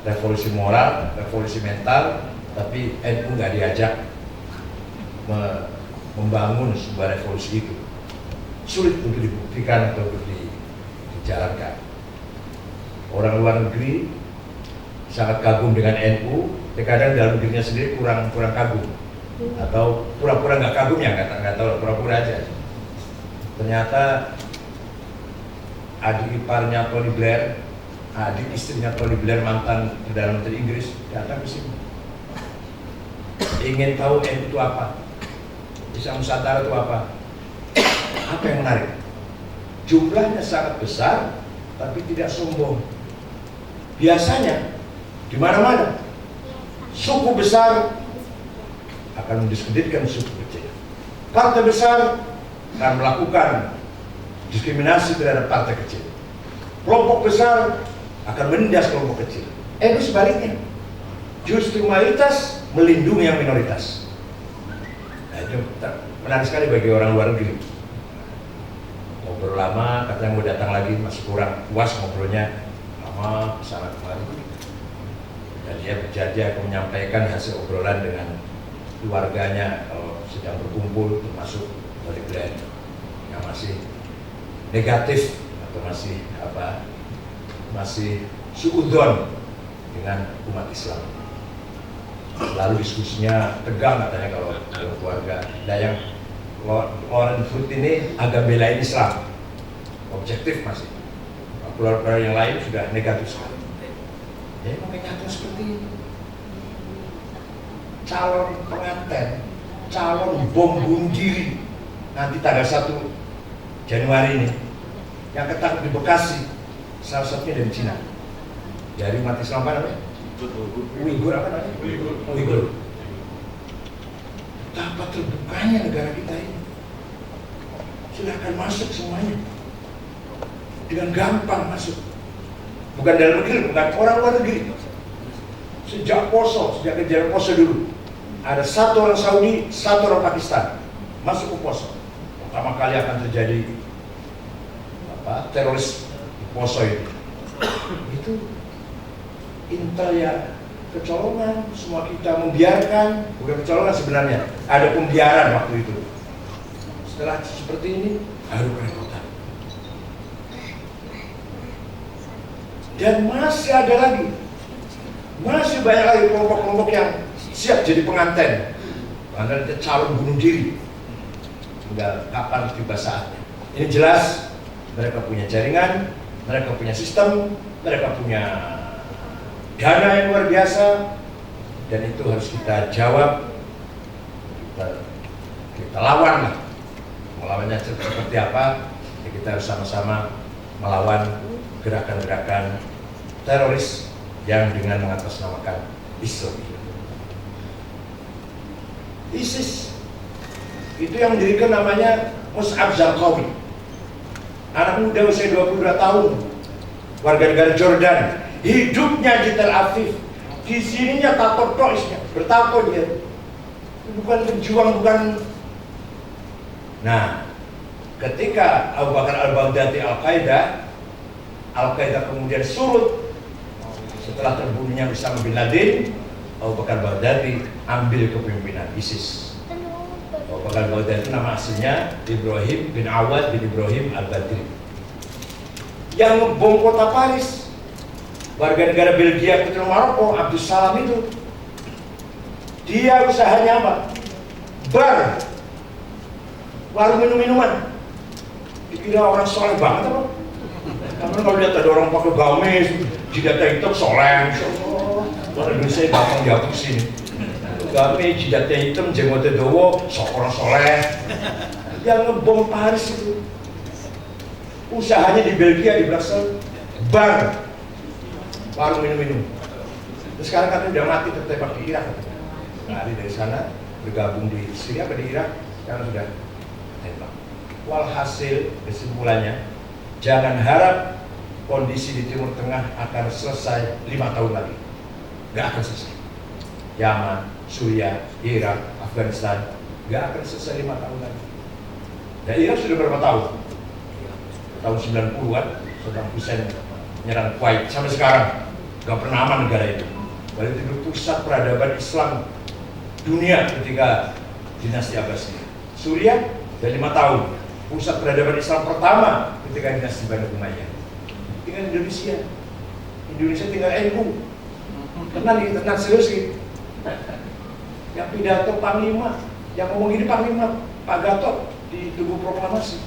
revolusi moral, revolusi mental, tapi NU nggak diajak membangun sebuah revolusi itu. Sulit untuk dibuktikan atau untuk dijalankan. Orang luar negeri sangat kagum dengan NU, terkadang dalam dirinya sendiri kurang kagum, atau pura-pura nggak kagum, ya nggak tahu, pura-pura aja. Ternyata adik iparnya Tony Blair, adik istrinya Tony Blair, mantan Perdana Menteri Inggris, datang ke sini. Ingin tahu NU itu apa? Islam Nusantara itu apa? Apa yang menarik? Jumlahnya sangat besar, tapi tidak sombong. Biasanya di mana-mana suku besar akan mendiskreditkan suku kecil. Partai besar akan melakukan diskriminasi terhadap partai kecil. Kelompok besar akan menindas kelompok kecil. NU sebaliknya, justru mayoritas melindungi yang minoritas. Nah, itu menarik sekali bagi orang luar negeri. Ngobrol lama, katanya mau datang lagi, masih kurang puas ngobrolnya, lama kesana kemari. Dan dia berjanji akan menyampaikan hasil obrolan dengan keluarganya kalau sedang berkumpul, termasuk dari Blair yang masih negatif atau masih suudzon dengan umat Islam. Lalu diskusinya tegang katanya kalau keluarga. Nah, yang Warren Fruit ini agak belain Islam, objektif masih. Keluarga yang lain sudah negatif sekali. Jadi mengingatkan seperti ini. Calon pengantin, calon bom bunuh diri nanti tanggal 1 Januari ini yang ketangkep di Bekasi, salah satunya dari Cina, dari umat Islam apa namanya? Uighur apa namanya? Uighur. Betapa terbukanya negara kita ini. Silahkan masuk semuanya, dengan gampang masuk. Bukan dalam negeri, bukan orang luar negeri. Sejak kejadian poso dulu, ada satu orang Saudi, satu orang Pakistan masuk ke poso. Pertama kali akan terjadi teroris di poso itu intel ya, kecolongan. Semua kita membiarkan, bukan kecolongan sebenarnya, ada pembiaran waktu itu. Setelah seperti ini baru kerepotan. Dan masih ada lagi, masih banyak lagi kelompok-kelompok yang siap jadi pengantin calon bunuh diri. Tinggal kapan tiba saatnya. Ini jelas mereka punya jaringan, mereka punya sistem, mereka punya dana yang luar biasa, dan itu harus kita jawab, kita lawan lah. Melawannya seperti apa? Ya, kita harus sama-sama melawan gerakan-gerakan teroris yang dengan mengatasnamakan Islam. ISIS itu yang mendirikan namanya Mus'ab Zarqawi, anak muda usia 22 tahun, warga negara Jordan, hidupnya di Tel Aviv. Di sininya tato toisnya, bertato dia. Bukan berjuang, bukan. Nah, ketika Abu Bakar al-Baghdadi Al-Qaeda kemudian surut setelah terbunuhnya Osama bin Laden, Abu Bakar al-Baghdadi ambil kepemimpinan ISIS. Abu Bakar al-Baghdadi itu nama aslinya Ibrahim bin Awad bin Ibrahim al-Badri, yang ngebom kota Paris. Warga negara Belgia keturunan Maroko, Abdus Salam itu, dia usahanya apa? Bar, warung minum-minuman. Dikira orang soleh banget apa? Karena kalau lihat ada orang pakai gamis, jidatnya hitam, soleh. Orang Indonesia gampang dihapus ini. Gamis, jidatnya hitam, jenggotnya dowo, orang soleh. Yang ngebom Paris itu, usahanya di Belgia, di Brussels, bar, warung minum-minum. Terus sekarang katanya udah mati tertembak di Irak. Lari dari sana, bergabung di Syria atau di Irak, sekarang sudah tembak. Walhasil kesimpulannya, jangan harap kondisi di Timur Tengah akan selesai 5 tahun lagi. Gak akan selesai. Yaman, Suriah, Irak, Afghanistan, gak akan selesai 5 tahun lagi. Dan Irak sudah berapa tahun? Tahun 90-an, Saddam Hussein menyerang Kuwait sampai sekarang Gak pernah aman negara itu. Bali itu pusat peradaban Islam dunia ketika dinasti Abbasiyah. Suriah dari 5 tahun, pusat peradaban Islam pertama ketika dinasti Bani Umayyah. Tinggal Indonesia, tinggal NU. Tenang serius gitu. Yang pidato Panglima, yang ngomong gini Panglima, Pak Gatot di Tugu Proklamasi.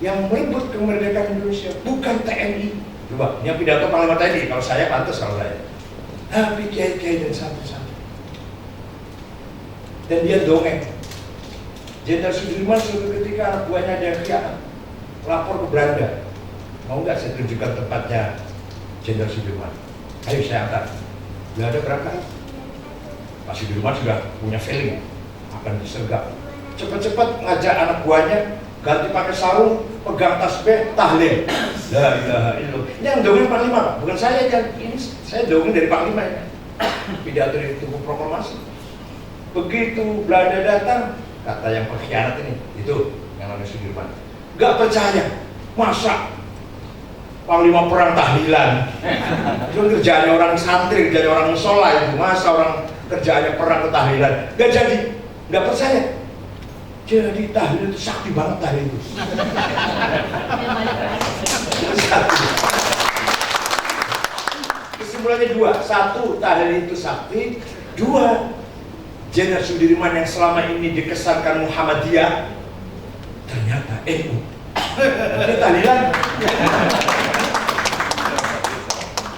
Yang merebut kemerdekaan Indonesia bukan TNI. Coba, yang pidato Panglima TNI, kalau saya pantas kalau saya. Tapi kiai-kiai dan santri-santri. Dan dia dongeng. Jenderal Sudirman suatu ketika anak buahnya ada yang khianat, lapor ke Belanda. Mau nggak saya tunjukkan tempatnya Jenderal Sudirman? Ayo saya antar. Belanda berangkat. Pak Sudirman sudah punya feeling akan disergap. Cepat-cepat ngajak anak buahnya ganti pakai sarung, pegang tasbih, tahlil. La ilaha illallah. Ini yang dongeng Panglima, Pak. Bukan saya yang ini, saya dongeng dari Panglima ya. Pidato dari Tugu Proklamasi. Begitu Belanda datang, kata yang pengkhianat ini, itu yang namanya Sudirman. Gak percaya, masa Panglima perang tahlilan? Itu kerjaannya orang santri, kerjaannya orang musola itu. Masa orang kerjaannya perang ke tahlilan? Gak jadi, gak percaya. Jadi tahlil itu sakti banget tahlil itu. Kesimpulannya 2, 1 tahlil itu sakti, 2 Jenderal Sudirman yang selama ini dikesankan Muhammadiyah ternyata NU. Ini tahlilan.